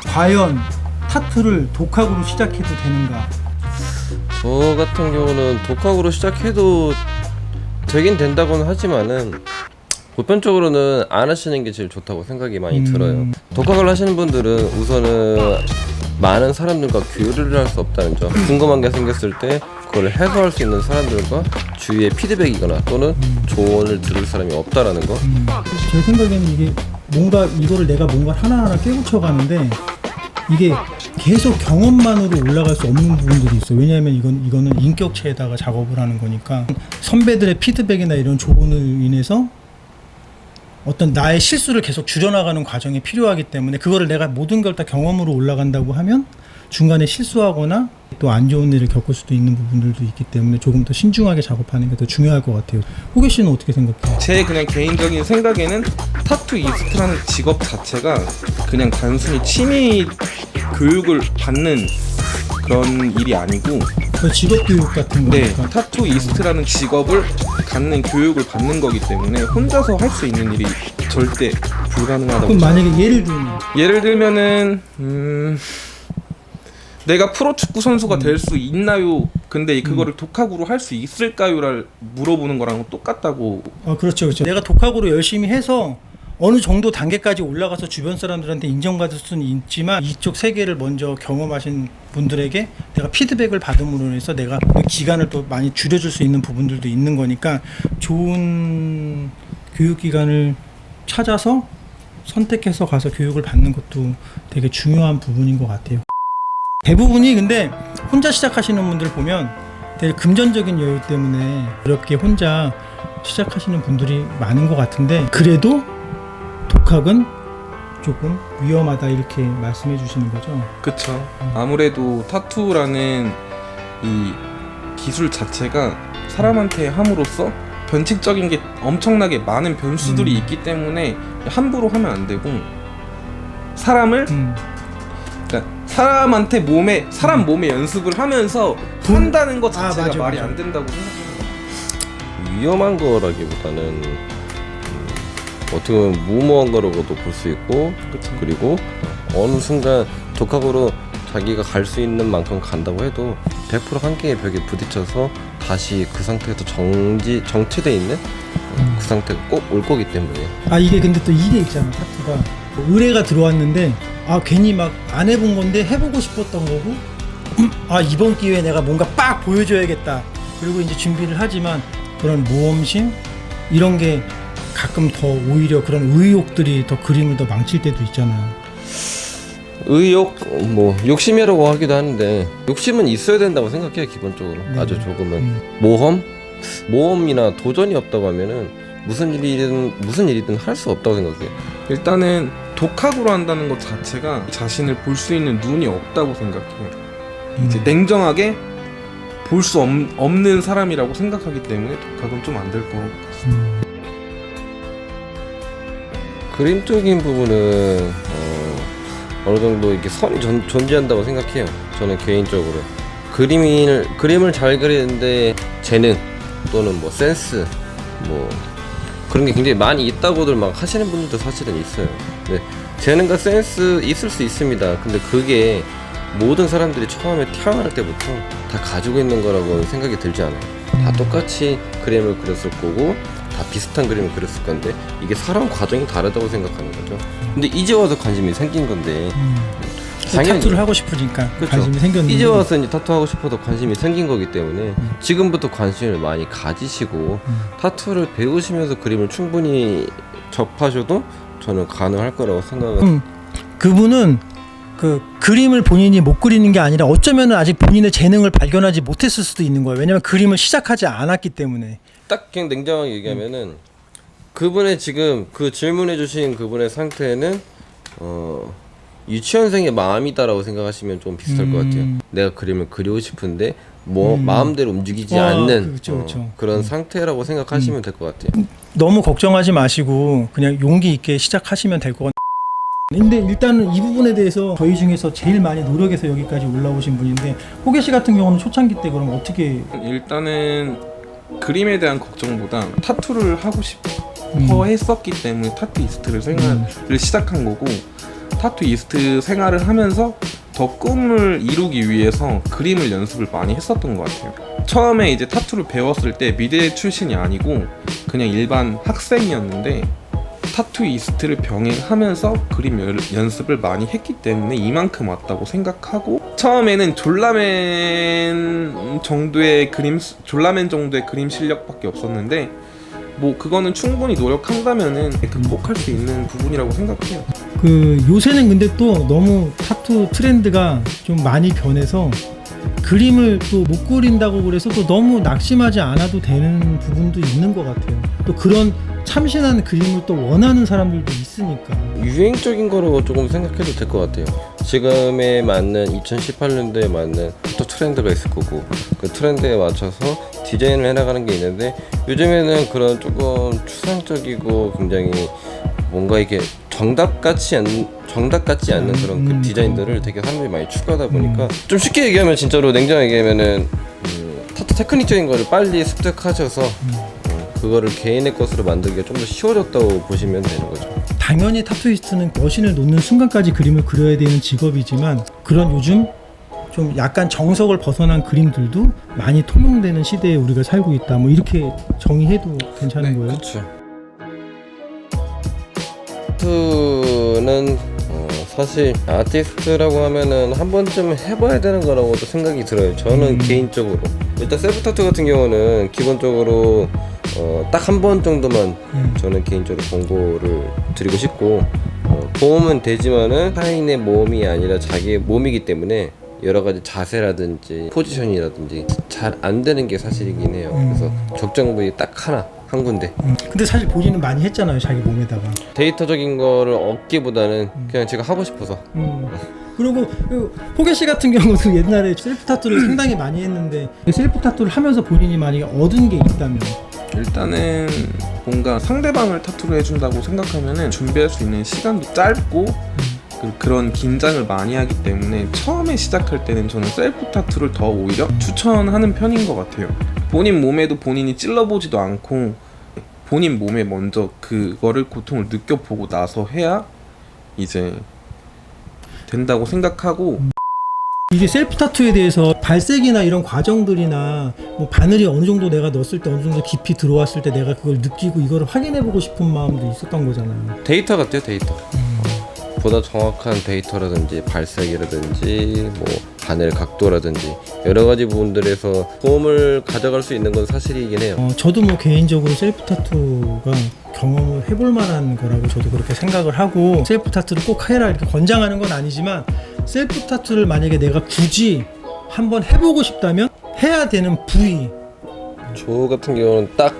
과연 타투를 독학으로 시작해도 되는가? 저 같은 경우는 독학으로 시작해도 되긴 된다고는 하지만은 보편적으로는 안 하시는 게 제일 좋다고 생각이 많이 들어요. 독학을 하시는 분들은 우선은 많은 사람들과 교류를 할 수 없다는 점, 궁금한 게 생겼을 때 그걸 해소할 수 있는 사람들과 주위에 피드백이거나 또는 조언을 들을 사람이 없다라는 거. 제 생각에는 이게 뭔가 이거를 내가 뭔가 하나하나 깨우쳐 가는데 이게 계속 경험만으로 올라갈 수 없는 부분들이 있어요. 왜냐하면 이거는 인격체에다가 작업을 하는 거니까 선배들의 피드백이나 이런 조언을 인해서 어떤 나의 실수를 계속 줄여나가는 과정이 필요하기 때문에 그거를 내가 모든 걸 다 경험으로 올라간다고 하면 중간에 실수하거나 또 안 좋은 일을 겪을 수도 있는 부분들도 있기 때문에 조금 더 신중하게 작업하는 게 더 중요할 것 같아요. 호계 씨는 어떻게 생각해요? 제 그냥 개인적인 생각에는 타투이스트라는 직업 자체가 그냥 단순히 취미 교육을 받는 그런 일이 아니고, 그 직업 교육 같은 네, 거니까. 타투이스트라는 직업을 갖는 교육을 받는 거기 때문에 혼자서 할 수 있는 일이 절대 불가능하다고. 그럼 생각해요. 만약에 예를 들면은 내가 프로축구 선수가 될 수 있나요? 근데 그거를 독학으로 할 수 있을까요를 물어보는 거랑 똑같다고. 그렇죠. 내가 독학으로 열심히 해서 어느 정도 단계까지 올라가서 주변 사람들한테 인정받을 수는 있지만 이쪽 세계를 먼저 경험하신 분들에게 내가 피드백을 받음으로 해서 내가 그 기간을 또 많이 줄여줄 수 있는 부분들도 있는 거니까 좋은 교육기관을 찾아서 선택해서 가서 교육을 받는 것도 되게 중요한 부분인 것 같아요. 대부분이 근데 혼자 시작하시는 분들 보면 되게 금전적인 여유 때문에 어렵게 혼자 시작하시는 분들이 많은 것 같은데 그래도 독학은 조금 위험하다 이렇게 말씀해 주시는 거죠. 그쵸. 아무래도 타투라는 이 기술 자체가 사람한테 함으로써 변칙적인 게 엄청나게 많은 변수들이 있기 때문에 함부로 하면 안 되고, 사람을 그러니까 사람한테 사람 몸에 연습을 하면서 한다는 것 자체가 맞아, 말이 맞아. 안 된다고 생각해요. 위험한 거라기보다는 어떻게 보면 무모한 거라고도 볼 수 있고, 그쵸. 그리고 어느 순간 독학으로 자기가 갈 수 있는 만큼 간다고 해도 100% 한계의 벽에 부딪혀서 다시 그 상태에서 정체돼 있는 그 상태가 꼭 올 거기 때문에. 이게 근데 또 이게 있잖아. 타투가 의뢰가 들어왔는데 괜히 막 안 해본 건데 해보고 싶었던 거고 이번 기회에 내가 뭔가 빡 보여줘야겠다. 그리고 이제 준비를 하지만 그런 모험심 이런 게 가끔 더 오히려 그런 의욕들이 더 그림을 더 망칠 때도 있잖아요. 의욕, 욕심이라고 하기도 하는데 욕심은 있어야 된다고 생각해요. 기본적으로. 네. 아주 조금은. 모험이나 도전이 없다고 하면은 무슨 일이든 할 수 없다고 생각해요. 일단은 독학으로 한다는 것 자체가 자신을 볼 수 있는 눈이 없다고 생각해요. 이제 냉정하게 볼 수 없는 사람이라고 생각하기 때문에 독학은 좀 안 될 것 같습니다. 그림적인 부분은 어느 정도 이렇게 선이 존재한다고 생각해요. 저는 개인적으로 그림을 잘 그리는데 재능 또는 센스 그런 게 굉장히 많이 있다고들 막 하시는 분들도 사실은 있어요. 근데 재능과 센스 있을 수 있습니다. 근데 그게 모든 사람들이 처음에 태어날 때부터 다 가지고 있는 거라고 생각이 들지 않아요. 다 똑같이 그림을 그렸을 거고 다 비슷한 그림을 그렸을 건데 이게 살아온 과정이 다르다고 생각하는 거죠. 근데 이제 와서 관심이 생긴 건데 당연히 타투를 하고 싶으니까 그쵸. 관심이 생겼는데 이제 와서 이제 타투하고 싶어서 관심이 생긴 거기 때문에 지금부터 관심을 많이 가지시고 타투를 배우시면서 그림을 충분히 접하셔도 저는 가능할 거라고 생각을. 그분은 그 그림을 본인이 못 그리는 게 아니라 어쩌면 아직 본인의 재능을 발견하지 못했을 수도 있는 거예요. 왜냐면 그림을 시작하지 않았기 때문에. 딱 그냥 냉정하게 얘기하면은 그분의 지금 그 질문해 주신 그분의 상태는 유치원생의 마음이다라고 생각하시면 좀 비슷할 것 같아요. 내가 그림을 그리고 싶은데 마음대로 움직이지 않는 그쵸. 그런 상태라고 생각하시면 될 것 같아요. 너무 걱정하지 마시고 그냥 용기 있게 시작하시면 될 것 같아요. 근데 일단은 이 부분에 대해서 저희 중에서 제일 많이 노력해서 여기까지 올라오신 분인데 호계 씨 같은 경우는 초창기 때 그럼 어떻게? 일단은 그림에 대한 걱정보다 타투를 하고 했었기 때문에 타투이스트를 생활을 시작한 거고, 타투이스트 생활을 하면서 더 꿈을 이루기 위해서 그림을 연습을 많이 했었던 것 같아요. 처음에 이제 타투를 배웠을 때 미대 출신이 아니고 그냥 일반 학생이었는데 타투이스트를 병행하면서 그림 연습을 많이 했기 때문에 이만큼 왔다고 생각하고, 처음에는 졸라맨 정도의 그림 실력밖에 없었는데 뭐 그거는 충분히 노력한다면은 극복할 수 있는 부분이라고 생각해요. 그 요새는 근데 또 너무 타투 트렌드가 좀 많이 변해서 그림을 또 못 그린다고 그래서 또 너무 낙심하지 않아도 되는 부분도 있는 것 같아요. 또 그런 참신한 그림을 또 원하는 사람들도 있으니까. 유행적인 거로 조금 생각해도 될 것 같아요. 지금에 맞는 2018년도에 맞는 또 트렌드가 있을 거고, 그 트렌드에 맞춰서 디자인을 해나가는 게 있는데, 요즘에는 그런 조금 추상적이고 굉장히 뭔가 이게 정답 같지 않는 그런 그 디자인들을 되게 사람들이 많이 추구하다 보니까 좀 쉽게 얘기하면, 진짜로 냉정하게 얘기하면은 타투 테크닉적인 거를 빨리 습득하셔서 그거를 개인의 것으로 만들기가 좀 더 쉬워졌다고 보시면 되는 거죠. 당연히 타투이스트는 머신을 놓는 순간까지 그림을 그려야 되는 직업이지만, 그런 요즘 좀 약간 정석을 벗어난 그림들도 많이 통용되는 시대에 우리가 살고 있다, 뭐 이렇게 정의해도 괜찮은 거예요. 그렇죠. 타투는 사실 아티스트라고 하면은 한 번쯤 해봐야 되는 거라고도 생각이 들어요. 저는 개인적으로 일단 셀프 타투 같은 경우는 기본적으로 딱 한 번 정도만 저는 개인적으로 권고를 드리고 싶고, 도움은 되지만은 타인의 몸이 아니라 자기의 몸이기 때문에 여러 가지 자세라든지 포지션이라든지 잘 안 되는 게 사실이긴 해요. 그래서 적정 부위 딱 한 군데. 근데 사실 본인은 많이 했잖아요, 자기 몸에다가. 데이터적인 거를 얻기보다는 그냥 제가 하고 싶어서. 그리고 호계 씨 같은 경우도 옛날에 셀프 타투를 상당히 많이 했는데, 셀프 타투를 하면서 본인이 만약에 얻은 게 있다면? 일단은 뭔가 상대방을 타투를 해준다고 생각하면은 준비할 수 있는 시간도 짧고 그런 긴장을 많이 하기 때문에 처음에 시작할 때는 저는 셀프 타투를 더 오히려 추천하는 편인 것 같아요. 본인 몸에도 본인이 찔러보지도 않고 본인 몸에 먼저 그거를 고통을 느껴보고 나서 해야 이제 된다고 생각하고, 이게 셀프 타투에 대해서 발색이나 이런 과정들이나 뭐 바늘이 어느 정도 내가 넣었을 때 어느 정도 깊이 들어왔을 때 내가 그걸 느끼고 이거를 확인해보고 싶은 마음도 있었던 거잖아요. 데이터 같아요, 데이터. 보다 정확한 데이터라든지 발색이라든지 뭐 바늘 각도라든지 여러 가지 부분들에서 도움을 가져갈 수 있는 건 사실이긴 해요. 저도 뭐 개인적으로 셀프 타투가 경험을 해볼 만한 거라고 저도 그렇게 생각을 하고, 셀프 타투를 꼭 해라 이렇게 권장하는 건 아니지만, 셀프 타투를 만약에 내가 굳이 한번 해보고 싶다면 해야 되는 부위, 저 같은 경우는 딱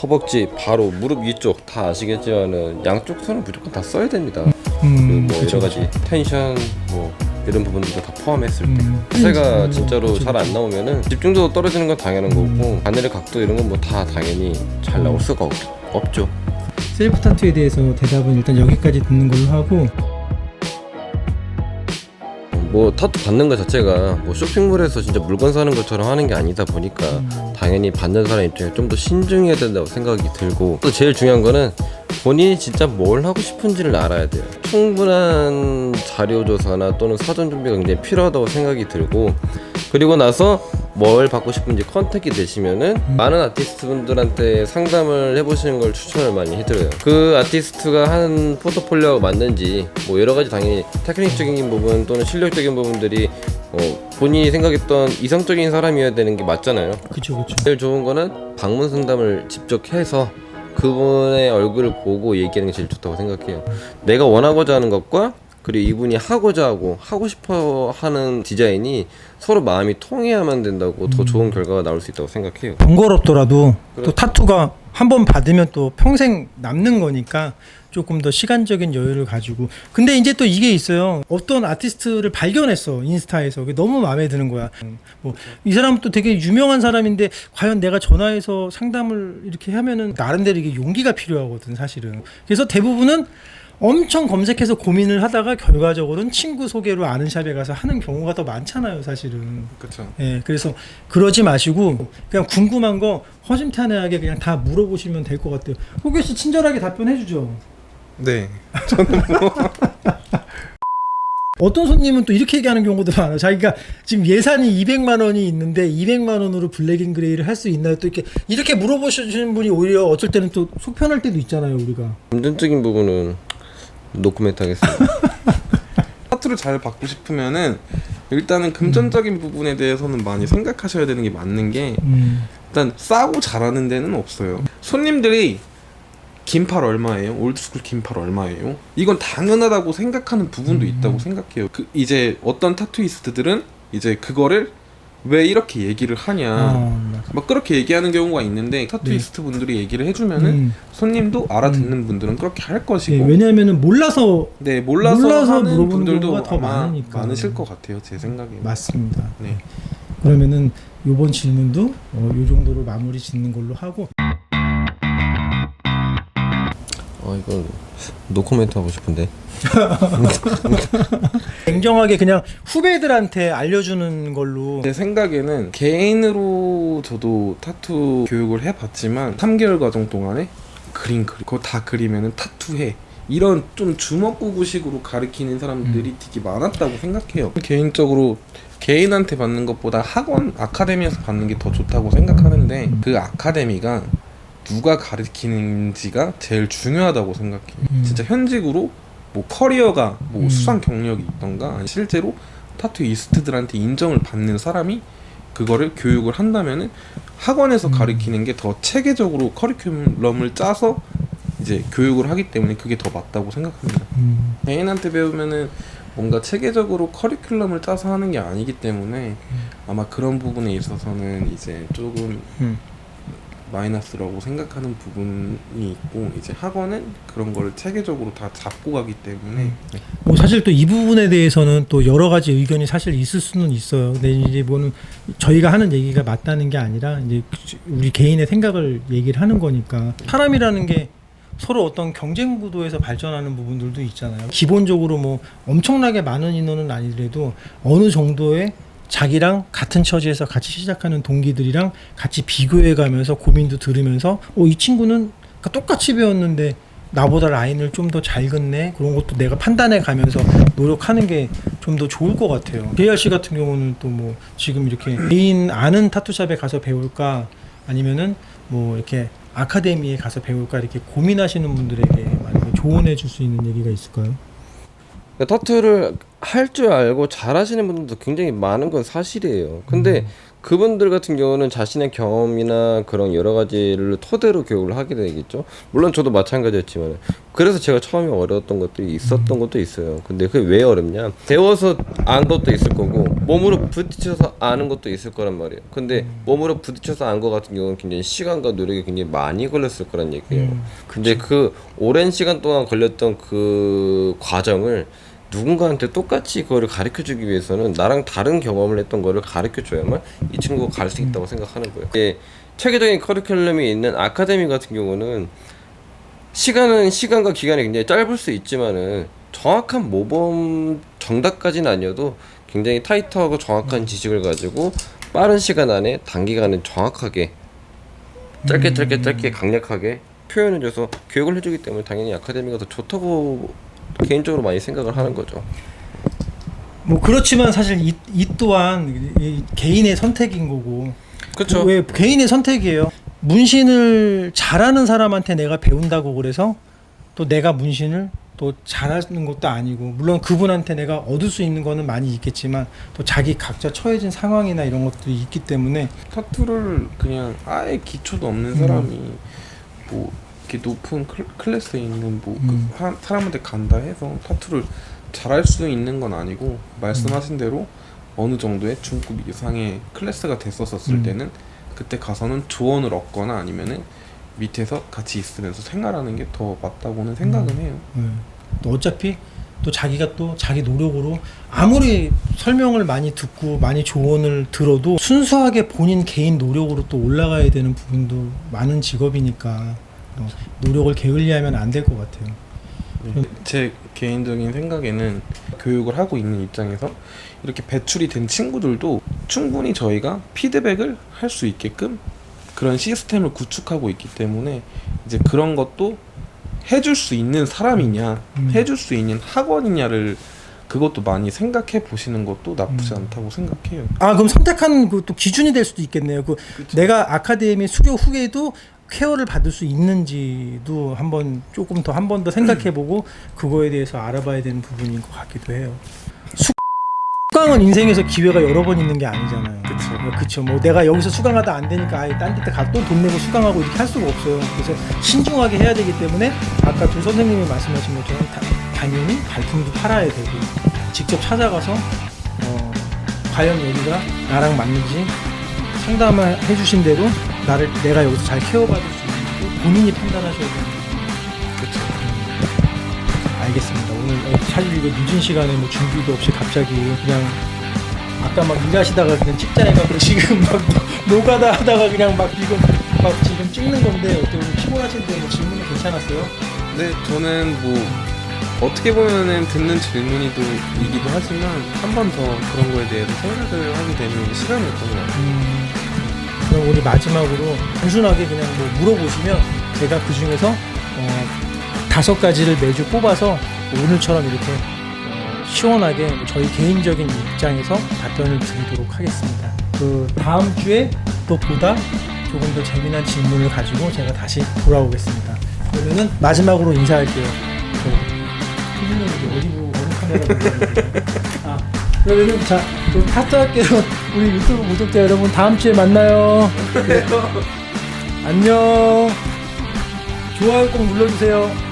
허벅지, 바로 무릎 위쪽 다 아시겠지만은 양쪽 손은 무조건 다 써야 됩니다. 뭐 여러 가지 텐션 뭐 이런 부분들도 다 포함했을 때 자세가 진짜로 잘 안 나오면은 집중도도 떨어지는 건 당연한 거고, 바늘의 각도 이런 건 뭐 다 당연히 잘 나올 수가 없죠. 셀프 타투에 대해서 대답은 일단 여기까지 듣는 걸로 하고, 뭐 타투 받는 것 자체가 뭐 쇼핑몰에서 진짜 물건 사는 것처럼 하는 게 아니다 보니까 당연히 받는 사람 입장에 좀 더 신중해야 된다고 생각이 들고, 또 제일 중요한 거는 본인이 진짜 뭘 하고 싶은지를 알아야 돼요. 충분한 자료 조사나 또는 사전 준비가 굉장히 필요하다고 생각이 들고, 그리고 나서 뭘 받고 싶은지 컨택이 되시면은 많은 아티스트 분들한테 상담을 해보시는 걸 추천을 많이 해드려요. 그 아티스트가 한 포트폴리오가 맞는지 뭐 여러 가지 당연히 테크닉적인 부분 또는 실력적인 부분들이 본인이 생각했던 이상적인 사람이어야 되는 게 맞잖아요. 그쵸. 제일 좋은 거는 방문 상담을 직접 해서 그분의 얼굴을 보고 얘기하는 게 제일 좋다고 생각해요. 내가 원하고자 하는 것과 그리고 이분이 하고 싶어 하는 디자인이 서로 마음이 통해야만 된다고 더 좋은 결과가 나올 수 있다고 생각해요. 번거롭더라도 또 타투가 한 번 받으면 또 평생 남는 거니까 조금 더 시간적인 여유를 가지고. 근데 이제 또 이게 있어요. 어떤 아티스트를 발견했어, 인스타에서. 그게 너무 마음에 드는 거야. 뭐 이 사람은 또 되게 유명한 사람인데 과연 내가 전화해서 상담을 이렇게 하면은 나름대로 이게 용기가 필요하거든, 사실은. 그래서 대부분은 엄청 검색해서 고민을 하다가 결과적으로는 친구 소개로 아는 샵에 가서 하는 경우가 더 많잖아요, 사실은. 그렇죠. 예, 그래서 그러지 마시고 그냥 궁금한 거 허심탄회하게 그냥 다 물어보시면 될 것 같아요. 호규 씨 친절하게 답변해 주죠. 네. 어떤 손님은 또 이렇게 얘기하는 경우도 많아요. 자기가 지금 예산이 200만 원이 있는데 200만 원으로 블랙앤그레이를 할 수 있나요? 또 이렇게 물어보시는 분이 오히려 어쩔 때는 또 속편할 때도 있잖아요, 우리가. 금전적인 부분은 노코멘트 하겠습니다. 타투를 잘 받고 싶으면은 일단은 금전적인 부분에 대해서는 많이 생각하셔야 되는 게 맞는 게 일단 싸고 잘하는 데는 없어요. 손님들이 긴팔 얼마예요? 올드스쿨 긴팔 얼마예요? 이건 당연하다고 생각하는 부분도 있다고 생각해요. 이제 어떤 타투이스트들은 이제 그거를 왜 이렇게 얘기를 하냐 막 그렇게 얘기하는 경우가 있는데 타투이스트 분들이 얘기를 해주면은 손님도 알아듣는 분들은 그렇게 할 것이고 네, 왜냐하면 몰라서 몰라서 하는 물어보는 분들도 경우가 더 아마 많으니까. 많으실 것 같아요, 제 생각에. 맞습니다. 네. 그러면은 이번 질문도 요 정도로 마무리 짓는 걸로 하고. 이건 노코멘트 하고 싶은데. 냉정하게 그냥 후배들한테 알려주는 걸로. 제 생각에는 개인으로 저도 타투 교육을 해봤지만 3개월 과정 동안에 그거 다 그리면은 타투해 이런 좀 주먹구구식으로 가르치는 사람들이 되게 많았다고 생각해요. 개인적으로 개인한테 받는 것보다 학원 아카데미에서 받는 게 더 좋다고 생각하는데 그 아카데미가 누가 가르치는지가 제일 중요하다고 생각해요. 진짜 현직으로 뭐 커리어가 뭐 수상 경력이 있던가 아니 실제로 타투이스트들한테 인정을 받는 사람이 그거를 교육을 한다면은 학원에서 가르치는 게 더 체계적으로 커리큘럼을 짜서 이제 교육을 하기 때문에 그게 더 맞다고 생각합니다. 개인한테 배우면은 뭔가 체계적으로 커리큘럼을 짜서 하는 게 아니기 때문에 아마 그런 부분에 있어서는 이제 조금 마이너스라고 생각하는 부분이 있고 이제 학원은 그런 거를 체계적으로 다 잡고 가기 때문에 뭐 사실 또 이 부분에 대해서는 또 여러 가지 의견이 사실 있을 수는 있어요. 근데 이제 뭐는 저희가 하는 얘기가 맞다는 게 아니라 이제 우리 개인의 생각을 얘기를 하는 거니까 사람이라는 게 서로 어떤 경쟁 구도에서 발전하는 부분들도 있잖아요. 기본적으로 뭐 엄청나게 많은 인원은 아니더라도 어느 정도의 자기랑 같은 처지에서 같이 시작하는 동기들이랑 같이 비교해 가면서 고민도 들으면서 이 친구는 똑같이 배웠는데 나보다 라인을 좀 더 잘 긋네 그런 것도 내가 판단해 가면서 노력하는 게 좀 더 좋을 것 같아요. JRC 같은 경우는 또 뭐 지금 이렇게 개인 아는 타투샵에 가서 배울까 아니면은 뭐 이렇게 아카데미에 가서 배울까 이렇게 고민하시는 분들에게 만약에 조언해 줄 수 있는 얘기가 있을까요? 타투를 할 줄 알고 잘하시는 분들도 굉장히 많은 건 사실이에요. 근데 그분들 같은 경우는 자신의 경험이나 그런 여러 가지를 토대로 교육을 하게 되겠죠. 물론 저도 마찬가지였지만 그래서 제가 처음에 어려웠던 것들이 있었던 것도 있어요. 근데 그게 왜 어렵냐? 배워서 안 것도 있을 거고 몸으로 부딪혀서 아는 것도 있을 거란 말이에요. 근데 몸으로 부딪혀서 안 거 같은 경우는 굉장히 시간과 노력이 굉장히 많이 걸렸을 거란 얘기예요. 근데 그 오랜 시간 동안 걸렸던 그 과정을 누군가한테 똑같이 그거를 가르쳐주기 위해서는 나랑 다른 경험을 했던 거를 가르쳐줘야만 이 친구가 갈 수 있다고 생각하는 거예요. 체계적인 커리큘럼이 있는 아카데미 같은 경우는 시간과 기간이 굉장히 짧을 수 있지만은 정확한 모범 정답까지는 아니어도 굉장히 타이트하고 정확한 지식을 가지고 빠른 시간 안에 단기간에 정확하게 짧게 강력하게 표현해줘서 교육을 해주기 때문에 당연히 아카데미가 더 좋다고 개인적으로 많이 생각을 하는 거죠. 뭐 그렇지만 사실 이 또한 개인의 선택인 거고. 그렇죠. 왜 개인의 선택이에요. 문신을 잘하는 사람한테 내가 배운다고 그래서 또 내가 문신을 또 잘하는 것도 아니고 물론 그분한테 내가 얻을 수 있는 거는 많이 있겠지만 또 자기 각자 처해진 상황이나 이런 것들이 있기 때문에 타투를 그냥 아예 기초도 없는 사람이 뭐 이렇게 높은 클래스에 있는 뭐 그 사람한테 간다 해서 타투를 잘할 수 있는 건 아니고 말씀하신 대로 어느 정도의 중급 이상의 클래스가 됐었을 때는 그때 가서는 조언을 얻거나 아니면은 밑에서 같이 있으면서 생활하는 게 더 맞다고는 생각은 해요. 또 어차피 또 자기가 또 자기 노력으로 아무리 설명을 많이 듣고 많이 조언을 들어도 순수하게 본인 개인 노력으로 또 올라가야 되는 부분도 많은 직업이니까 노력을 게을리하면 안 될 것 같아요. 제 개인적인 생각에는 교육을 하고 있는 입장에서 이렇게 배출이 된 친구들도 충분히 저희가 피드백을 할 수 있게끔 그런 시스템을 구축하고 있기 때문에 이제 그런 것도 해줄 수 있는 사람이냐 해줄 수 있는 학원이냐를 그것도 많이 생각해 보시는 것도 나쁘지 않다고 생각해요. 아 그럼 선택하는 그 또 기준이 될 수도 있겠네요. 그 내가 아카데미 수료 후에도 케어를 받을 수 있는지도 한번 조금 더 한 번 더 생각해보고 그거에 대해서 알아봐야 되는 부분인 것 같기도 해요. 수강은 인생에서 기회가 여러 번 있는 게 아니잖아요. 그렇죠. 뭐 내가 여기서 수강하다 안 되니까 아예 딴 데 가 또 돈 내고 수강하고 이렇게 할 수가 없어요. 그래서 신중하게 해야 되기 때문에 아까 조 선생님이 말씀하신 것처럼 당연히 발품도 팔아야 되고 직접 찾아가서 과연 여기가 나랑 맞는지 상담을 해주신 대로 내가 여기서 잘 케어받을 수 있는지 본인이 판단하셔야 되는 그렇죠. 알겠습니다. 오늘 사실 이거 늦은 시간에 뭐 준비도 없이 갑자기 그냥 아까 막 일하시다가 그냥 찍자 해가지고 지금 막 노가다 하다가 그냥 막 지금 찍는 건데 어떻게 보면 피곤하신데 뭐 질문은 괜찮았어요? 네, 저는 뭐 어떻게 보면은 듣는 질문이기도 하지만 한 번 더 그런 거에 대해서 생각을 하게 되는 시간이었던 것 같아요. 그럼 우리 마지막으로 단순하게 그냥 뭐 물어보시면 제가 그 중에서 5가지를 매주 뽑아서 오늘처럼 이렇게 시원하게 저희 개인적인 입장에서 답변을 드리도록 하겠습니다. 그 다음 주에 또 보다 조금 더 재미난 질문을 가지고 제가 다시 돌아오겠습니다. 그러면은 마지막으로 인사할게요. 피디님 어디 보고 어느 카메라 보고 그러면은 자 그럼 타짜학교 우리 유튜브 구독자 여러분 다음 주에 만나요. 네. 안녕. 좋아요 꼭 눌러주세요.